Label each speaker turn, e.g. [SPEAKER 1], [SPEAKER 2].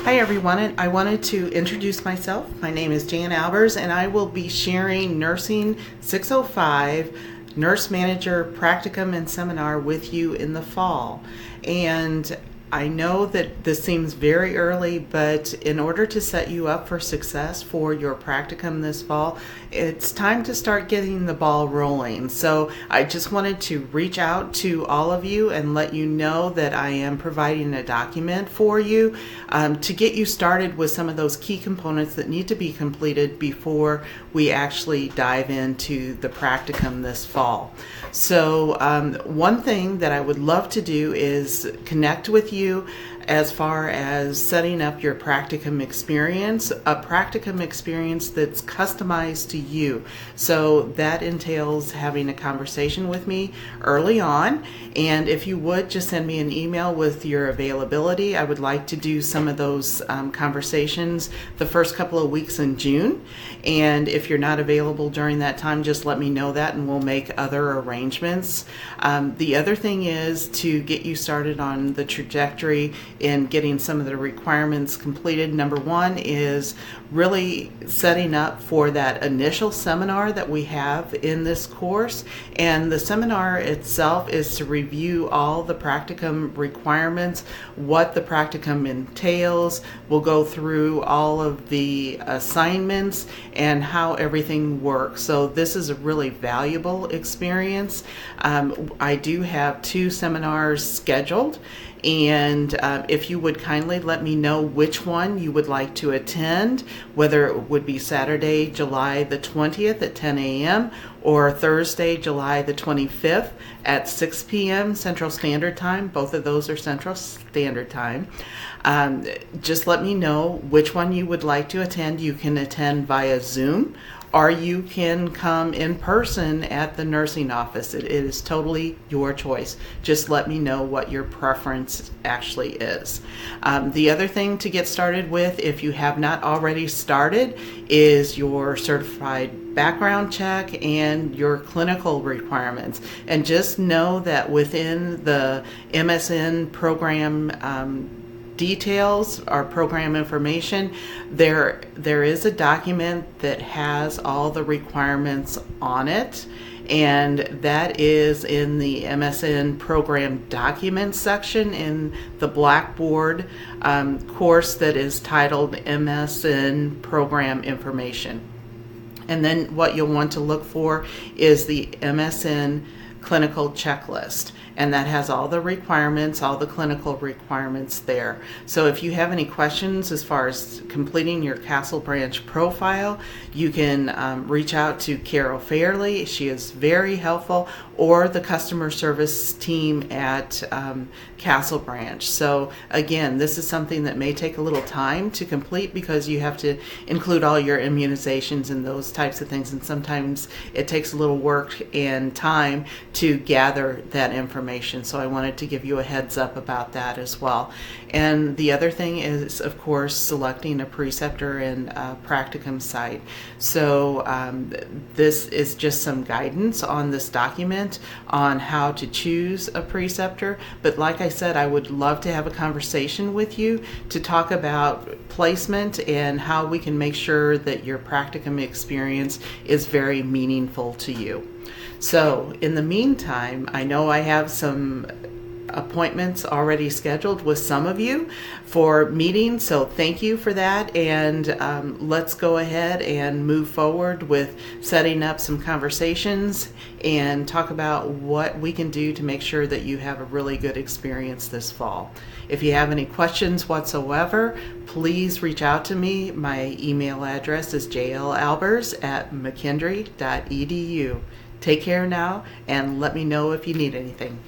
[SPEAKER 1] Hi everyone, I wanted to introduce myself. My name is Jan Albers and I will be sharing Nursing 605 Nurse Manager Practicum and Seminar with you in the fall. And I know that this seems very early, but in order to set you up for success for your practicum this fall, it's time to start getting the ball rolling. So I just wanted to reach out to all of you and let you know that I am providing a document for you to get you started with some of those key components that need to be completed before we actually dive into the practicum this fall. So one thing that I would love to do is connect with you as far as setting up your practicum experience, a practicum experience that's customized to you. So that entails having a conversation with me early on, and if you would just send me an email with your availability. I would like to do some of those conversations the first couple of weeks in June, and if you're not available during that time, just let me know that and we'll make other arrangements. The other thing is to get you started on the trajectory in getting some of the requirements completed. Number one is really setting up for that initial seminar that we have in this course, and the seminar itself is to review all the practicum requirements, what the practicum entails. We'll go through all of the assignments and how everything works. So this is a really valuable experience. I do have 2 seminars scheduled, and if you would kindly let me know which one you would like to attend, whether it would be Saturday, July the 20th at 10 a.m. or Thursday, July the 25th at 6 p.m. Central Standard Time. Both of those are Central Standard Time. Just let me know which one you would like to attend. You can attend via Zoom, or you can come in person at the nursing office. It is totally your choice. Just let me know what your preference actually is. The other thing to get started with, if you have not already started, is your certified background check and your clinical requirements. And just know that within the MSN program details, our program information, there is a document that has all the requirements on it, and that is in the MSN program documents section in the Blackboard course that is titled MSN Program Information. And then what you'll want to look for is the MSN clinical checklist, and that has all the requirements, all the clinical requirements there. So if you have any questions as far as completing your Castle Branch profile, you can reach out to Carol Fairley. She is very helpful, or the customer service team at Castle Branch. So again, this is something that may take a little time to complete because you have to include all your immunizations and those types of things, and sometimes it takes a little work and time to gather that information. So I wanted to give you a heads up about that as well. And the other thing is, of course, selecting a preceptor and a practicum site. So this is just some guidance on this document on how to choose a preceptor. But like I said, I would love to have a conversation with you to talk about placement and how we can make sure that your practicum experience is very meaningful to you. So in the meantime, I know I have some appointments already scheduled with some of you for meetings, so thank you for that, and let's go ahead and move forward with setting up some conversations and talk about what we can do to make sure that you have a really good experience this fall. If you have any questions whatsoever, please reach out to me. My email address is jlalbers@mckendree.edu. Take care now, and let me know if you need anything.